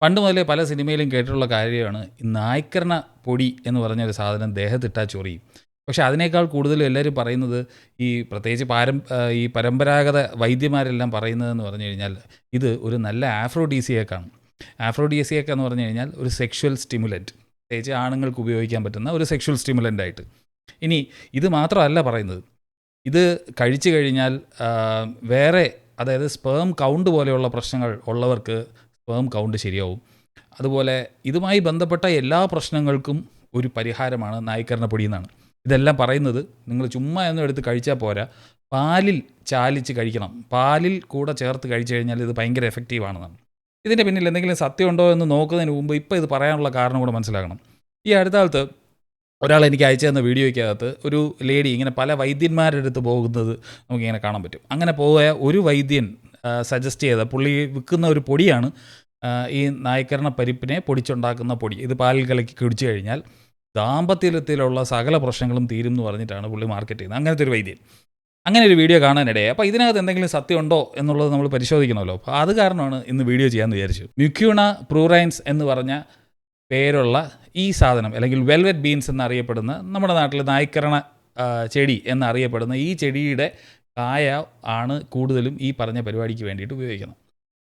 പണ്ട് മുതലേ പല സിനിമയിലും കേട്ടിട്ടുള്ള കാര്യമാണ് ഈ നായ്ക്കരണ പൊടി എന്ന് പറഞ്ഞൊരു സാധനം ദേഹത്തിട്ടാൽ ചൊറിയും. പക്ഷേ അതിനേക്കാൾ കൂടുതലും എല്ലാവരും പറയുന്നത് ഈ പ്രത്യേകിച്ച് ഈ പരമ്പരാഗത വൈദ്യന്മാരെല്ലാം പറയുന്നതെന്ന് പറഞ്ഞു കഴിഞ്ഞാൽ ഇത് ഒരു നല്ല ആഫ്രോഡീസിയാക്കാണ്. ആഫ്രോഡീസിയാക്ക് എന്ന് പറഞ്ഞു കഴിഞ്ഞാൽ ഒരു സെക്ഷുവൽ സ്റ്റിമുലൻറ്റ്, പ്രത്യേകിച്ച് ആണുങ്ങൾക്ക് ഉപയോഗിക്കാൻ പറ്റുന്ന ഒരു സെക്ഷുവൽ സ്റ്റിമുലൻ്റായിട്ട്. ഇനി ഇത് മാത്രമല്ല പറയുന്നത്, ഇത് കഴിച്ചു കഴിഞ്ഞാൽ വേറെ, അതായത് സ്പേം കൗണ്ട് പോലെയുള്ള പ്രശ്നങ്ങൾ ഉള്ളവർക്ക് സ്പേം കൗണ്ട് ശരിയാവും. അതുപോലെ ഇതുമായി ബന്ധപ്പെട്ട എല്ലാ പ്രശ്നങ്ങൾക്കും ഒരു പരിഹാരമാണ് നായ്ക്കരണ പൊടി എന്നാണ്. ഇതെല്ലാം പറയുന്നത് നിങ്ങൾ ചുമ്മാ ഒന്നും എടുത്ത് കഴിച്ചാൽ പോരാ, പാലിൽ ചാലിച്ച് കഴിക്കണം. പാലിൽ കൂടെ ചേർത്ത് കഴിച്ചു കഴിഞ്ഞാൽ ഇത് ഭയങ്കര എഫക്റ്റീവാണെന്നാണ്. ഇതിൻ്റെ പിന്നിൽ എന്തെങ്കിലും സത്യമുണ്ടോ എന്ന് നോക്കുന്നതിന് മുമ്പ് ഇപ്പോൾ ഇത് പറയാനുള്ള കാരണം കൂടെ മനസ്സിലാക്കണം. ഈ അടുത്ത കാലത്ത് ഒരാൾ എനിക്ക് അയച്ചു തന്ന വീഡിയോയ്ക്കകത്ത് ഒരു ലേഡി ഇങ്ങനെ പല വൈദ്യന്മാരുടെ അടുത്ത് പോകുന്നത് നമുക്കിങ്ങനെ കാണാൻ പറ്റും. അങ്ങനെ പോയ ഒരു വൈദ്യൻ സജസ്റ്റ് ചെയ്ത, പുള്ളി വിൽക്കുന്ന ഒരു പൊടിയാണ് ഈ നായ്ക്കരണ പരിപ്പിനെ പൊടിച്ചുണ്ടാക്കുന്ന പൊടി. ഇത് പാലിൽ കലക്കി കുടിച്ചു കഴിഞ്ഞാൽ ദാമ്പത്യത്തിലുള്ള സകല പ്രശ്നങ്ങളും തീരും എന്ന് പറഞ്ഞിട്ടാണ് പുള്ളി മാർക്കറ്റ് ചെയ്യുന്നത്. അങ്ങനത്തെ ഒരു വൈദ്യൻ. അങ്ങനെ ഒരു വീഡിയോ കാണാനിടയായി. അപ്പോൾ ഇതിനകത്ത് എന്തെങ്കിലും സത്യമുണ്ടോ എന്നുള്ളത് നമ്മൾ പരിശോധിക്കണമല്ലോ. അപ്പോൾ അത് കാരണമാണ് ഇന്ന് വീഡിയോ ചെയ്യാമെന്ന് വിചാരിച്ചു. മ്യൂക്യൂണ പ്രൂറൈൻസ് എന്ന് പറഞ്ഞ പേരുള്ള ഈ സാധനം, അല്ലെങ്കിൽ വെൽവെറ്റ് ബീൻസ് എന്നറിയപ്പെടുന്ന, നമ്മുടെ നാട്ടിൽ നായ്ക്കരണ ചെടി എന്നറിയപ്പെടുന്ന ഈ ചെടിയുടെ കായ ആണ് കൂടുതലും ഈ പറഞ്ഞ പരിപാടിക്ക് വേണ്ടിയിട്ട് ഉപയോഗിക്കുന്നത്.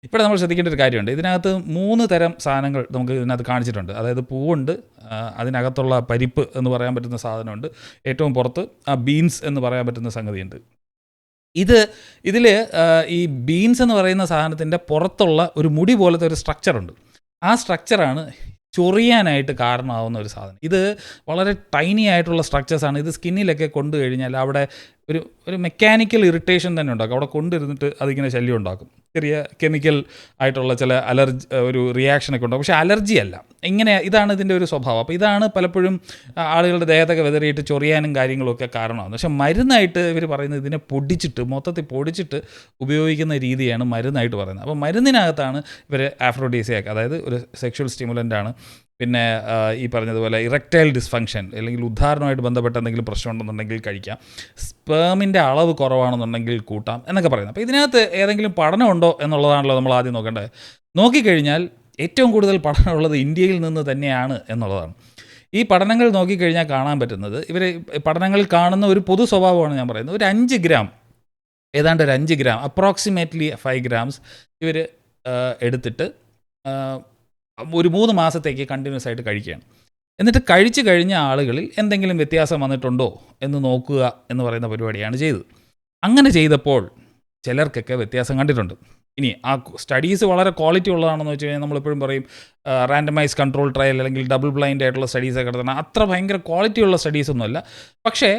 ഇവിടെ നമ്മൾ ശ്രദ്ധിക്കേണ്ട ഒരു കാര്യമുണ്ട്. ഇതിനകത്ത് 3 തരം സാധനങ്ങൾ നമുക്ക് ഇതിനകത്ത് കാണിച്ചിട്ടുണ്ട്. അതായത് പൂവുണ്ട്, അതിനകത്തുള്ള പരിപ്പ് എന്ന് പറയാൻ പറ്റുന്ന സാധനമുണ്ട്, ഏറ്റവും പുറത്ത് ബീൻസ് എന്ന് പറയാൻ പറ്റുന്ന സംഗതിയുണ്ട്. ഇതിൽ ഈ ബീൻസ് എന്ന് പറയുന്ന സാധനത്തിൻ്റെ പുറത്തുള്ള ഒരു മുടി പോലത്തെ ഒരു സ്ട്രക്ചറുണ്ട്. ആ സ്ട്രക്ചറാണ് ചൊറിയാനായിട്ട് കാരണമാവുന്ന ഒരു സാധനം. ഇത് വളരെ ടൈനി ആയിട്ടുള്ള സ്ട്രക്ചേഴ്സാണ്. ഇത് സ്കിന്നിലൊക്കെ കൊണ്ടു കഴിഞ്ഞാൽ അവിടെ ഒരു മെക്കാനിക്കൽ ഇറിറ്റേഷൻ തന്നെ ഉണ്ടാക്കും. അവിടെ കൊണ്ടിരുന്നിട്ട് അതിങ്ങനെ ശല്യം ഉണ്ടാക്കും. ചെറിയ കെമിക്കൽ ആയിട്ടുള്ള ചില ഒരു റിയാക്ഷനൊക്കെ ഉണ്ടാകും. പക്ഷേ അലർജി അല്ല. ഇതാണ് ഇതിൻ്റെ ഒരു സ്വഭാവം. അപ്പോൾ ഇതാണ് പലപ്പോഴും ആളുകളുടെ ദേഹത്തൊക്കെ വെതറിയിട്ട് ചൊറിയാനും കാര്യങ്ങളൊക്കെ കാരണമാകുന്നത്. പക്ഷേ മരുന്നായിട്ട് ഇവർ പറയുന്നത് ഇതിനെ മൊത്തത്തിൽ പൊടിച്ചിട്ട് ഉപയോഗിക്കുന്ന രീതിയാണ് മരുന്നായിട്ട് പറയുന്നത്. അപ്പോൾ മരുന്നിനകത്താണ് ഇവർ ആഫ്രോഡീസിയാക്ക്, അതായത് ഒരു സെക്ഷുവൽ സ്റ്റിമുലൻ്റാണ്. പിന്നെ ഈ പറഞ്ഞതുപോലെ ഇറക്ടൈൽ ഡിസ്ഫങ്ഷൻ അല്ലെങ്കിൽ ഉദ്ധാരണമായിട്ട് ബന്ധപ്പെട്ട എന്തെങ്കിലും പ്രശ്നമുണ്ടെന്നുണ്ടെങ്കിൽ കഴിക്കാം. സ്പേമിൻ്റെ അളവ് കുറവാണെന്നുണ്ടെങ്കിൽ കൂട്ടാം എന്നൊക്കെ പറയുന്നത്. അപ്പോൾ ഇതിനകത്ത് ഏതെങ്കിലും പഠനമുണ്ടോ എന്നുള്ളതാണല്ലോ നമ്മൾ ആദ്യം നോക്കേണ്ടത്. നോക്കിക്കഴിഞ്ഞാൽ ഏറ്റവും കൂടുതൽ പഠനമുള്ളത് ഇന്ത്യയിൽ നിന്ന് തന്നെയാണ് എന്നുള്ളതാണ്. ഈ പഠനങ്ങൾ നോക്കിക്കഴിഞ്ഞാൽ കാണാൻ പറ്റുന്നത്, ഇവർ പഠനങ്ങളിൽ കാണുന്ന ഒരു പൊതു സ്വഭാവമാണ് ഞാൻ പറയുന്നത്. ഒരു 5 ഗ്രാം, ഏതാണ്ട് ഒരു 5 ഗ്രാം, അപ്രോക്സിമേറ്റ്ലി 5 ഗ്രാംസ് ഇവർ എടുത്തിട്ട് ഒരു 3 മാസത്തേക്ക് കണ്ടിന്യൂസ് ആയിട്ട് കഴിക്കുകയാണ്. എന്നിട്ട് കഴിച്ചു കഴിഞ്ഞ ആളുകളിൽ എന്തെങ്കിലും വ്യത്യാസം വന്നിട്ടുണ്ടോ എന്ന് നോക്കുക എന്ന് പറയുന്ന പരിപാടിയാണ് ചെയ്തത്. അങ്ങനെ ചെയ്തപ്പോൾ ചിലർക്കൊക്കെ വ്യത്യാസം കണ്ടിട്ടുണ്ട്. ഇനി ആ സ്റ്റഡീസ് വളരെ ക്വാളിറ്റി ഉള്ളതാണെന്ന് വെച്ച് കഴിഞ്ഞാൽ നമ്മളെപ്പോഴും പറയും റാൻഡമൈസ് കൺട്രോൾ ട്രയൽ അല്ലെങ്കിൽ ഡബിൾ ബ്ലൈൻഡ് ആയിട്ടുള്ള സ്റ്റഡീസൊക്കെ നടത്തണം. അത്ര ഭയങ്കര ക്വാളിറ്റിയുള്ള സ്റ്റഡീസൊന്നുമല്ല. പക്ഷേ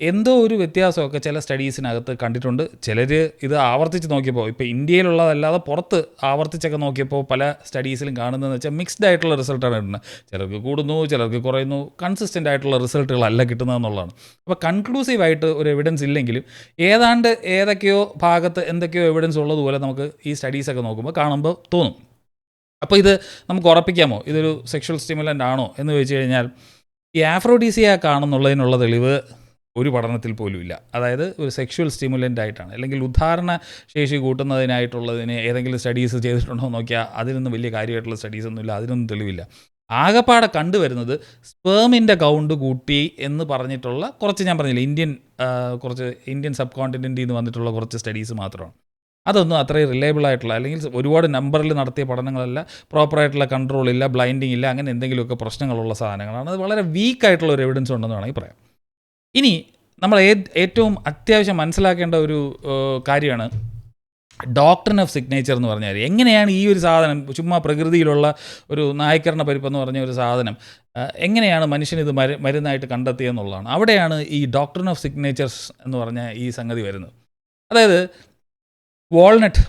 എന്തോ ഒരു വ്യത്യാസമൊക്കെ ചില സ്റ്റഡീസിനകത്ത് കണ്ടിട്ടുണ്ട്. ചിലർ ഇത് ആവർത്തിച്ച് നോക്കിയപ്പോൾ, ഇപ്പോൾ ഇന്ത്യയിലുള്ളതല്ലാതെ പുറത്ത് ആവർത്തിച്ചൊക്കെ നോക്കിയപ്പോൾ പല സ്റ്റഡീസിലും കാണുന്നതെന്ന് വെച്ചാൽ മിക്സ്ഡ് ആയിട്ടുള്ള റിസൾട്ടാണ് കിട്ടുന്നത്. ചിലർക്ക് കൂടുന്നു, ചിലർക്ക് കുറയുന്നു. കൺസിസ്റ്റൻ്റ് ആയിട്ടുള്ള റിസൾട്ടുകളല്ല കിട്ടുന്നതെന്നുള്ളതാണ്. അപ്പോൾ കൺക്ലൂസീവായിട്ട് ഒരു എവിഡൻസ് ഇല്ലെങ്കിലും ഏതാണ്ട് ഏതൊക്കെയോ ഭാഗത്ത് എന്തൊക്കെയോ എവിഡൻസ് ഉള്ളതുപോലെ നമുക്ക് ഈ സ്റ്റഡീസൊക്കെ നോക്കുമ്പോൾ കാണുമ്പോൾ തോന്നും. അപ്പോൾ ഇത് നമുക്ക് ഉറപ്പിക്കാമോ ഇതൊരു സെക്ഷുവൽ സ്റ്റിമുലൻ്റ് ആണോ എന്ന് ചോദിച്ചു കഴിഞ്ഞാൽ, ഈ ആഫ്രോഡീസിയാക്ക് ആണെന്നുള്ളതിനുള്ള തെളിവ് ഒരു പഠനത്തിൽ പോലും ഇല്ല. അതായത് ഒരു സെക്ഷുവൽ സ്റ്റിമുലൻ്റ് ആയിട്ടാണ്, അല്ലെങ്കിൽ ഉദ്ധാരണ ശേഷി കൂട്ടുന്നതിനായിട്ടുള്ളതിന് ഏതെങ്കിലും സ്റ്റഡീസ് ചെയ്തിട്ടുണ്ടോ എന്ന് നോക്കിയാൽ അതിനൊന്നും വലിയ കാര്യമായിട്ടുള്ള സ്റ്റഡീസൊന്നുമില്ല, അതിനൊന്നും തെളിവില്ല. ആകെപ്പാടെ കണ്ടുവരുന്നത് സ്പേമിൻ്റെ കൗണ്ട് കൂട്ടി എന്ന് പറഞ്ഞിട്ടുള്ള കുറച്ച്, ഞാൻ പറഞ്ഞില്ല, കുറച്ച് ഇന്ത്യൻ സബ് കോണ്ടിനെൻറ്റിൽ നിന്ന് വന്നിട്ടുള്ള കുറച്ച് സ്റ്റഡീസ് മാത്രമാണ്. അതൊന്നും അത്രയും റിലയബിൾ ആയിട്ടുള്ള, അല്ലെങ്കിൽ ഒരുപാട് നമ്പറിൽ നടത്തിയ പഠനങ്ങളല്ല, പ്രോപ്പറായിട്ടുള്ള കൺട്രോൾ ഇല്ല, ബ്ലൈൻഡിങ് ഇല്ല, അങ്ങനെ എന്തെങ്കിലുമൊക്കെ പ്രശ്നങ്ങളുള്ള സാധനങ്ങളാണ്. അത് വളരെ വീക്കായിട്ടുള്ള ഒരു എവിഡൻസ് ഉണ്ടെന്ന് വേണമെങ്കിൽ പറയാം. ഇനി നമ്മൾ ഏറ്റവും അത്യാവശ്യം മനസ്സിലാക്കേണ്ട ഒരു കാര്യമാണ് ഡോക്ട്രിൻ ഓഫ് സിഗ്നേച്ചർ എന്ന് പറഞ്ഞാൽ. എങ്ങനെയാണ് ഈ ഒരു സാധനം, ചുമ്മാ പ്രകൃതിയിലുള്ള ഒരു നായ്ക്കരണ പരിപ്പെന്ന് പറഞ്ഞ ഒരു സാധനം എങ്ങനെയാണ് മനുഷ്യൻ ഇത് മരുന്നായിട്ട് കണ്ടെത്തിയെന്നുള്ളതാണ്. അവിടെയാണ് ഈ ഡോക്ട്രിൻ ഓഫ് സിഗ്നേച്ചേഴ്സ് എന്ന് പറഞ്ഞ ഈ സംഗതി വരുന്നത്. അതായത് വാൾനട്ട്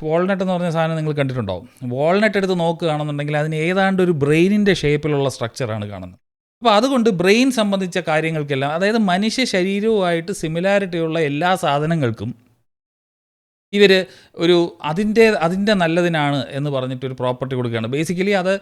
എന്ന് പറഞ്ഞ സാധനം നിങ്ങൾ കണ്ടിട്ടുണ്ടാവും. വാൾനട്ട് എടുത്ത് നോക്കുകയാണെന്നുണ്ടെങ്കിൽ അതിന് ഏതാണ്ട് ഒരു ബ്രെയിനിൻ്റെ ഷേപ്പിലുള്ള സ്ട്രക്ചറാണ് കാണുന്നത്. അപ്പോൾ അതുകൊണ്ട് ബ്രെയിൻ സംബന്ധിച്ച കാര്യങ്ങൾക്കെല്ലാം, അതായത് മനുഷ്യ ശരീരവുമായിട്ട് സിമിലാരിറ്റി ഉള്ള എല്ലാ സാധനങ്ങൾക്കും ഇവർ അതിൻ്റെ നല്ലതിനാണ് എന്ന് പറഞ്ഞിട്ടൊരു പ്രോപ്പർട്ടി കൊടുക്കുകയാണ്. ബേസിക്കലി അത്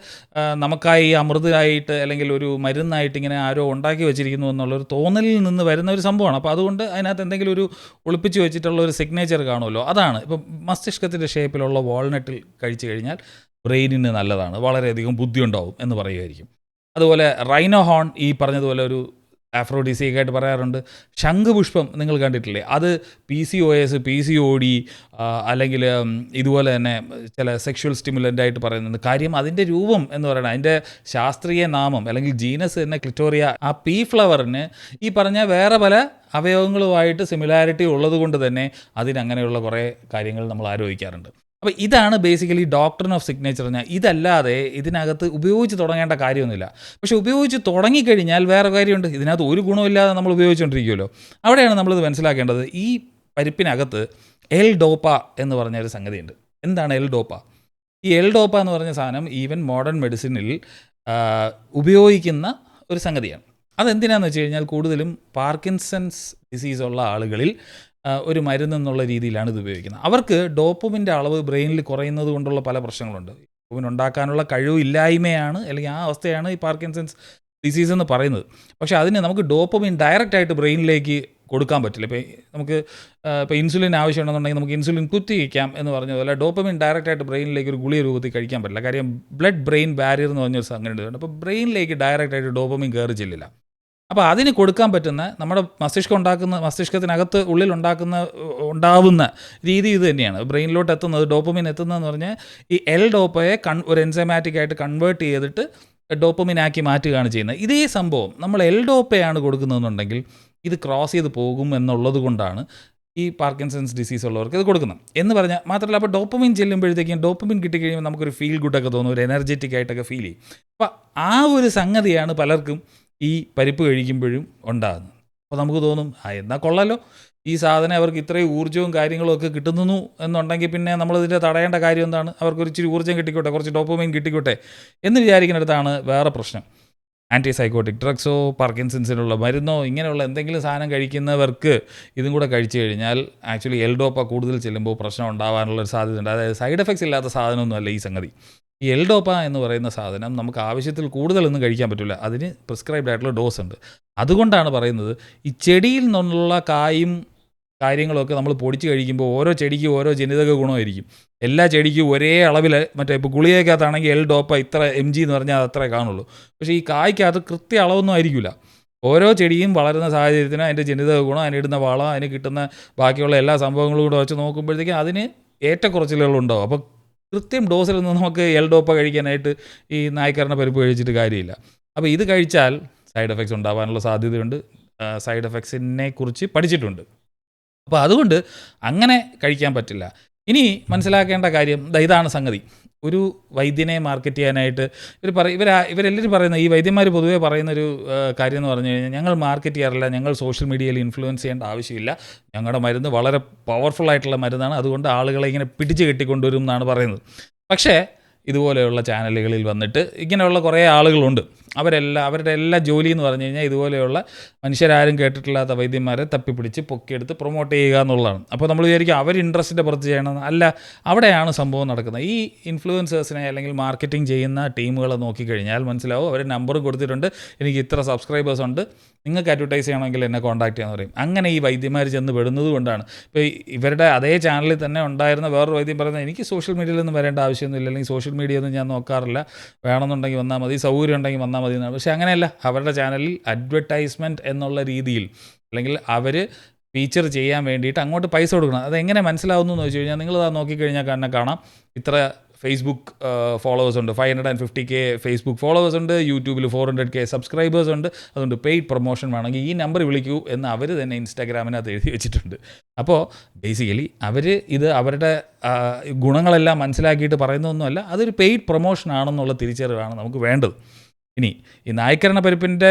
നമുക്കായി അമൃതമായിട്ട് അല്ലെങ്കിൽ ഒരു മരുന്നായിട്ട് ഇങ്ങനെ ആരോ ഉണ്ടാക്കി വെച്ചിരിക്കുന്നു എന്നുള്ളൊരു തോന്നലിൽ നിന്ന് വരുന്ന ഒരു സംഭവമാണ്. അപ്പോൾ അതുകൊണ്ട് അതിനകത്ത് എന്തെങ്കിലും ഒരു ഒളിപ്പിച്ച് വെച്ചിട്ടുള്ള ഒരു സിഗ്നേച്ചർ കാണുമല്ലോ, അതാണ്. ഇപ്പം മസ്തിഷ്കത്തിൻ്റെ ഷേപ്പിലുള്ള വാൾനട്ടിൽ കഴിച്ചു കഴിഞ്ഞാൽ ബ്രെയിനിന് നല്ലതാണ്, വളരെയധികം ബുദ്ധി ഉണ്ടാവും എന്ന് പറയുമായിരിക്കും. അതുപോലെ റൈനോ ഹോൺ ഈ പറഞ്ഞതുപോലെ ഒരു ആഫ്രോഡിസിയൊക്കെ പറയാറുണ്ട്. ശംഖുപുഷ്പം നിങ്ങൾ കണ്ടിട്ടില്ലേ? അത് PCOS, PCOD അല്ലെങ്കിൽ ഇതുപോലെ തന്നെ ചില സെക്ഷുവൽ സ്റ്റിമുലൻ്റ് ആയിട്ട് പറയുന്നുണ്ട്. കാര്യം അതിൻ്റെ രൂപം എന്ന് പറയുന്നത്, അതിൻ്റെ ശാസ്ത്രീയ നാമം അല്ലെങ്കിൽ ജീനസ് തന്നെ ക്ലിറ്റോറിയ. ആ പീ ഫ്ലവറിന് ഈ പറഞ്ഞ വേറെ പല അവയവങ്ങളുമായിട്ട് സിമിലാരിറ്റി ഉള്ളത് കൊണ്ട് തന്നെ അതിനങ്ങനെയുള്ള കുറേ കാര്യങ്ങൾ നമ്മൾ ആലോചിക്കാറുണ്ട്. അപ്പോൾ ഇതാണ് ബേസിക്കലി ഡോക്ട്രിൻ ഓഫ് സിഗ്നേച്ചർ. ഇതല്ലാതെ ഇതിനകത്ത് ഉപയോഗിച്ച് തുടങ്ങേണ്ട കാര്യമൊന്നുമില്ല. പക്ഷേ ഉപയോഗിച്ച് തുടങ്ങിക്കഴിഞ്ഞാൽ വേറെ കാര്യമുണ്ട്. ഇതിനകത്ത് ഒരു ഗുണമില്ലാതെ നമ്മൾ ഉപയോഗിച്ചുകൊണ്ടിരിക്കുമല്ലോ. അവിടെയാണ് നമ്മളിത് മനസ്സിലാക്കേണ്ടത്. ഈ പരിപ്പിനകത്ത് എൽ ഡോപ്പ എന്ന് പറഞ്ഞൊരു സംഗതിയുണ്ട്. എന്താണ് എൽ ഡോപ്പ? ഈ എൽ ഡോപ്പ എന്ന് പറഞ്ഞ സാധനം ഈവൻ മോഡേൺ മെഡിസിനിൽ ഉപയോഗിക്കുന്ന ഒരു സംഗതിയാണ്. അതെന്തിനാണെന്ന് വെച്ച് കഴിഞ്ഞാൽ കൂടുതലും പാർക്കിൻസൺസ് ഡിസീസ് ഉള്ള ആളുകളിൽ ഒരു മരുന്നെന്നുള്ള രീതിയിലാണ് ഇത് ഉപയോഗിക്കുന്നത്. അവർക്ക് ഡോപ്പമിൻ്റെ അളവ് ബ്രെയിനിൽ കുറയുന്നത് കൊണ്ടുള്ള പല പ്രശ്നങ്ങളുണ്ട്. ഡോപ്പമിൻ ഉണ്ടാക്കാനുള്ള കഴിവില്ലായ്മയാണ്, അല്ലെങ്കിൽ ആ അവസ്ഥയാണ് ഈ പാർക്കിൻസൺസ് ഡിസീസ് എന്ന് പറയുന്നത്. പക്ഷേ അതിന് നമുക്ക് ഡോപ്പമിൻ ഡയറക്റ്റായിട്ട് ബ്രെയിനിലേക്ക് കൊടുക്കാൻ പറ്റില്ല. ഇപ്പോൾ ഇൻസുലിൻ ആവശ്യമുണ്ടെന്നുണ്ടെങ്കിൽ നമുക്ക് ഇൻസുലിൻ കുത്തിവയ്ക്കാം എന്ന് പറഞ്ഞതുപോലെ ഡോപ്പമിൻ ഡയറക്റ്റായിട്ട് ബ്രെയിനിലേക്ക് ഒരു ഗുളിക രൂപത്തിൽ കഴിക്കാൻ പറ്റില്ല. കാര്യം ബ്ലഡ് ബ്രെയിൻ ബാരിയർ എന്ന് പറഞ്ഞൊരു സംഗതി ഉണ്ട്. അപ്പോൾ ബ്രെയിനിലേക്ക് ഡയറക്റ്റായിട്ട് ഡോപ്പമിൻ കയറി ചെല്ലില്ല. അപ്പോൾ അതിന് കൊടുക്കാൻ പറ്റുന്ന നമ്മുടെ മസ്തിഷ്കത്തിനകത്ത് ഉണ്ടാവുന്ന രീതി ഇത് തന്നെയാണ്. ബ്രെയിനിലോട്ട് എത്തുന്നത്, ഡോപ്പമിൻ എത്തുന്നതെന്ന് പറഞ്ഞാൽ ഈ എൽ ഡോപ്പയെ ഒരു എൻസൈമാറ്റിക് ആയിട്ട് കൺവേർട്ട് ചെയ്തിട്ട് ഡോപ്പമിനാക്കി മാറ്റുകയാണ് ചെയ്യുന്നത്. ഇതേ സംഭവം നമ്മൾ എൽ ഡോപ്പയാണ് കൊടുക്കുന്നതെന്നുണ്ടെങ്കിൽ ഇത് ക്രോസ് ചെയ്ത് പോകും എന്നുള്ളത് കൊണ്ടാണ് ഈ പാർക്കിൻസൺസ് ഡിസീസ് ഉള്ളവർക്ക് ഇത് കൊടുക്കുന്നത് എന്ന് പറഞ്ഞാൽ മാത്രമല്ല. അപ്പോൾ ഡോപ്പമിൻ ചെല്ലുമ്പോഴത്തേക്കും ഡോപ്പമിൻ കിട്ടിക്കഴിയുമ്പോൾ നമുക്കൊരു ഫീൽ ഗുഡൊക്കെ തോന്നും, ഒരു എനർജറ്റിക് ആയിട്ടൊക്കെ ഫീൽ ചെയ്യും. അപ്പോൾ ആ ഒരു സംഗതിയാണ് പലർക്കും ഈ പരിപ്പ് കഴിക്കുമ്പോഴും ഉണ്ടാകുന്നത്. അപ്പോൾ നമുക്ക് തോന്നും, എന്നാൽ കൊള്ളാലോ, ഈ സാധനം അവർക്ക് ഇത്രയും ഊർജ്ജവും കാര്യങ്ങളും ഒക്കെ കിട്ടുന്നു എന്നുണ്ടെങ്കിൽ പിന്നെ നമ്മളിതിൻ്റെ തടയേണ്ട കാര്യം എന്താണ്? അവർക്കൊരു ഇച്ചിരി ഊർജ്ജം കിട്ടിക്കോട്ടെ, കുറച്ച് ഡോപ്പമൈൻ കിട്ടിക്കോട്ടെ എന്ന് വിചാരിക്കുന്നിടത്താണ് വേറെ പ്രശ്നം. ആൻറ്റി സൈക്കോട്ടിക് ഡ്രഗ്സോ പാർക്കിൻസൺസിനുള്ള മരുന്നോ ഇങ്ങനെയുള്ള എന്തെങ്കിലും സാധനം കഴിക്കുന്നവർക്ക് ഇതും കൂടെ കഴിച്ചു കഴിഞ്ഞാൽ ആക്ച്വലി എൽ ഡോപ്പ കൂടുതൽ ചെല്ലുമ്പോൾ പ്രശ്നം ഉണ്ടാകാനുള്ളൊരു സാധ്യതയുണ്ട്. അതായത് സൈഡ് എഫക്ട്സ് ഇല്ലാത്ത സാധനമൊന്നുമല്ല ഈ സംഗതി. ഈ എൽ ഡോപ്പ എന്ന് പറയുന്ന സാധനം നമുക്ക് ആവശ്യത്തിൽ കൂടുതലൊന്നും കഴിക്കാൻ പറ്റില്ല. അതിന് പ്രിസ്ക്രൈബ്ഡ് ആയിട്ടുള്ള ഡോസ് ഉണ്ട്. അതുകൊണ്ടാണ് പറയുന്നത് ഈ ചെടിയിൽ നിന്നുള്ള കായും കാര്യങ്ങളൊക്കെ നമ്മൾ പൊടിച്ച് കഴിക്കുമ്പോൾ ഓരോ ചെടിക്കും ഓരോ ജനിതക ഗുണമായിരിക്കും. എല്ലാ ചെടിക്കും ഒരേ അളവിൽ, ഇപ്പോൾ ഗുളികയ്ക്കകത്താണെങ്കിൽ എൽ ഡോപ്പ ഇത്ര mg എന്ന് പറഞ്ഞാൽ അത്രേ കാണുള്ളൂ. പക്ഷേ ഈ കായ്ക്കകത്ത് കൃത്യ അളവൊന്നും ആയിരിക്കില്ല. ഓരോ ചെടിയും വളരുന്ന സാഹചര്യത്തിന് അതിൻ്റെ ജനിതക ഗുണം, അതിനിടുന്ന വളം, അതിന് കിട്ടുന്ന ബാക്കിയുള്ള എല്ലാ സംഭവങ്ങളും കൂടെ വെച്ച് നോക്കുമ്പോഴത്തേക്കും അതിന് ഏറ്റക്കുറച്ചിലുകളുണ്ടാവും. അപ്പോൾ കൃത്യം ഡോസിൽ നിന്ന് നമുക്ക് എൽ ഡോപ്പ കഴിക്കാനായിട്ട് ഈ നായ്ക്കരണ പരിപ്പ് കഴിച്ചിട്ട് കാര്യമില്ല. അപ്പോൾ ഇത് കഴിച്ചാൽ സൈഡ് എഫക്ട്സ് ഉണ്ടാകാനുള്ള സാധ്യതയുണ്ട്. സൈഡ് എഫക്ട്സിനെ കുറിച്ച് പഠിച്ചിട്ടുണ്ട്. അപ്പോൾ അതുകൊണ്ട് അങ്ങനെ കഴിക്കാൻ പറ്റില്ല. ഇനി മനസ്സിലാക്കേണ്ട കാര്യം ഇതാണ് സംഗതി. ഒരു വൈദ്യനെ മാർക്കറ്റ് ചെയ്യാനായിട്ട് ഇവരെല്ലാവരും പറയുന്ന, ഈ വൈദ്യന്മാർ പൊതുവേ പറയുന്നൊരു കാര്യം എന്ന് പറഞ്ഞു കഴിഞ്ഞാൽ, ഞങ്ങൾ മാർക്കറ്റ് ചെയ്യാറില്ല, ഞങ്ങൾ സോഷ്യൽ മീഡിയയിൽ ഇൻഫ്ലുവൻസ് ചെയ്യേണ്ട ആവശ്യമില്ല, ഞങ്ങളുടെ മരുന്ന് വളരെ പവർഫുൾ ആയിട്ടുള്ള മരുന്നാണ്, അതുകൊണ്ട് ആളുകളെ ഇങ്ങനെ പിടിച്ച് കെട്ടിക്കൊണ്ടുവരും എന്നാണ് പറയുന്നത്. പക്ഷേ ഇതുപോലെയുള്ള ചാനലുകളിൽ വന്നിട്ട് ഇങ്ങനെയുള്ള കുറേ ആളുകളുണ്ട്. അവരുടെ എല്ലാ ജോലി എന്ന് പറഞ്ഞു കഴിഞ്ഞാൽ ഇതുപോലെയുള്ള മനുഷ്യരാരും കേട്ടിട്ടില്ലാത്ത വൈദ്യന്മാരെ തപ്പിപ്പിടിച്ച് പൊക്കിയെടുത്ത് പ്രൊമോട്ട് ചെയ്യുക എന്നുള്ളതാണ്. അപ്പോൾ നമ്മൾ വിചാരിക്കും അവർ ഇൻട്രസ്റ്റിൻ്റെ പുറത്ത് ചെയ്യണം. അല്ല, അവിടെയാണ് സംഭവം നടക്കുന്നത്. ഈ ഇൻഫ്ലുവൻസേഴ്സിനെ അല്ലെങ്കിൽ മാർക്കറ്റിംഗ് ചെയ്യുന്ന ടീമുകളെ നോക്കിക്കഴിഞ്ഞാൽ മനസ്സിലാവും. അവർ നമ്പറും കൊടുത്തിട്ടുണ്ട്, എനിക്ക് ഇത്ര സബ്സ്ക്രൈബേഴ്സ് ഉണ്ട്, നിങ്ങൾക്ക് അഡ്വർടൈസ് ചെയ്യണമെങ്കിൽ എന്നെ കോൺടാക്ട് ചെയ്യാമെന്ന് പറയും. അങ്ങനെ ഈ വൈദ്യന്മാർ ചെന്ന് പെടുന്നത് കൊണ്ടാണ്. ഇപ്പോൾ ഇവരുടെ അതേ ചാനലിൽ തന്നെ ഉണ്ടായിരുന്ന വേറൊരു വൈദ്യം പറയുന്നത്, എനിക്ക് സോഷ്യൽ മീഡിയയിലൊന്നും വരേണ്ട ആവശ്യമൊന്നുമില്ല, അല്ലെങ്കിൽ സോഷ്യൽ മീഡിയ ഒന്നും ഞാൻ നോക്കാറില്ല, വേണമെന്നുണ്ടെങ്കിൽ വന്നാൽ മതി, സൗകര്യം ഉണ്ടെങ്കിൽ വന്നാൽ മതി എന്നാണ്. പക്ഷേ അങ്ങനെയല്ല. അവരുടെ ചാനലിൽ അഡ്വർടൈസ്മെൻറ്റ് എന്നുള്ള രീതിയിൽ, അല്ലെങ്കിൽ അവർ ഫീച്ചർ ചെയ്യാൻ വേണ്ടിയിട്ട് അങ്ങോട്ട് പൈസ കൊടുക്കണം. അതെങ്ങനെ മനസ്സിലാവുന്നു എന്ന് വെച്ച് കഴിഞ്ഞാൽ, നിങ്ങളത് നോക്കിക്കഴിഞ്ഞാൽ തന്നെ കാണാം. ഇത്ര ഫേസ്ബുക്ക് ഫോളോവേഴ്സ് ഉണ്ട്, 550K ഫേസ്ബുക്ക് ഫോളോവേഴ്സ് ഉണ്ട്, യൂട്യൂബിൽ 400K സബ്സ്ക്രൈബേഴ്സ് ഉണ്ട്, അതുകൊണ്ട് പെയ്ഡ് പ്രൊമോഷൻ വേണമെങ്കിൽ ഈ നമ്പർ വിളിക്കൂ എന്ന് അവർ തന്നെ ഇൻസ്റ്റാഗ്രാമിനകത്ത് എഴുതി വെച്ചിട്ടുണ്ട്. അപ്പോൾ ബേസിക്കലി ഇത് അവരുടെ ഗുണങ്ങളെല്ലാം മനസ്സിലാക്കിയിട്ട് പറയുന്നതൊന്നുമല്ല, അതൊരു പെയ്ഡ് പ്രൊമോഷൻ ആണെന്നുള്ള തിരിച്ചറിവാണ് നമുക്ക് വേണ്ടത്. ഇനി ഈ നായ്ക്കരണ പരിപ്പിൻ്റെ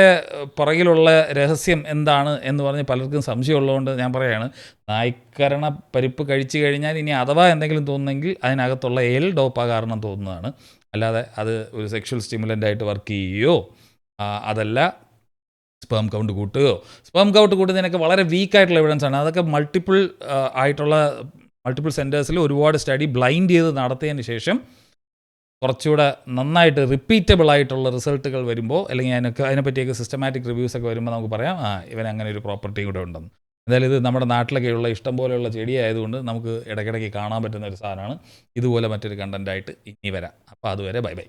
പുറകിലുള്ള രഹസ്യം എന്താണ് എന്ന് പറഞ്ഞ് പലർക്കും സംശയമുള്ളതുകൊണ്ട് ഞാൻ പറയുകയാണ്, നായ്ക്കരണ പരിപ്പ് കഴിച്ചു കഴിഞ്ഞാൽ ഇനി അഥവാ എന്തെങ്കിലും തോന്നുന്നെങ്കിൽ അതിനകത്തുള്ള എൽ ഡോപ്പ കാരണം തോന്നുന്നതാണ്. അല്ലാതെ അത് ഒരു സെക്ഷൽ സ്റ്റിമുലൻ്റായിട്ട് വർക്ക് ചെയ്യുകയോ അതല്ല സ്പേം കൗണ്ട് കൂട്ടുകയോ. സ്പേം കൗണ്ട് കൂട്ടുന്നതിനൊക്കെ വളരെ വീക്കായിട്ടുള്ള എവിഡൻസ് ആണ്. അതൊക്കെ മൾട്ടിപ്പിൾ സെൻറ്റേഴ്സിൽ ഒരുപാട് സ്റ്റഡി ബ്ലൈൻഡ് ചെയ്ത് നടത്തിയതിന് ശേഷം കുറച്ചുകൂടെ നന്നായിട്ട് റിപ്പീറ്റബിൾ ആയിട്ടുള്ള റിസൾട്ടുകൾ വരുമ്പോൾ, അല്ലെങ്കിൽ അതിനെപ്പറ്റിയൊക്കെ സിസ്റ്റമാറ്റിക് റിവ്യൂസൊക്കെ വരുമ്പോൾ നമുക്ക് പറയാം, ഇവൻ അങ്ങനെ ഒരു പ്രോപ്പർട്ടി കൂടെ ഉണ്ടെന്ന്. എന്തായാലും ഇത് നമ്മുടെ നാട്ടിലൊക്കെയുള്ള ഇഷ്ടം പോലെയുള്ള ചെടി ആയതുകൊണ്ട് നമുക്ക് ഇടയ്ക്കിടയ്ക്ക് കാണാൻ പറ്റുന്ന ഒരു സാധനമാണ്. ഇതുപോലെ മറ്റൊരു കണ്ടൻറ്റായിട്ട് ഇനി വരാം. അപ്പോൾ അതുവരെ ബൈ ബൈ.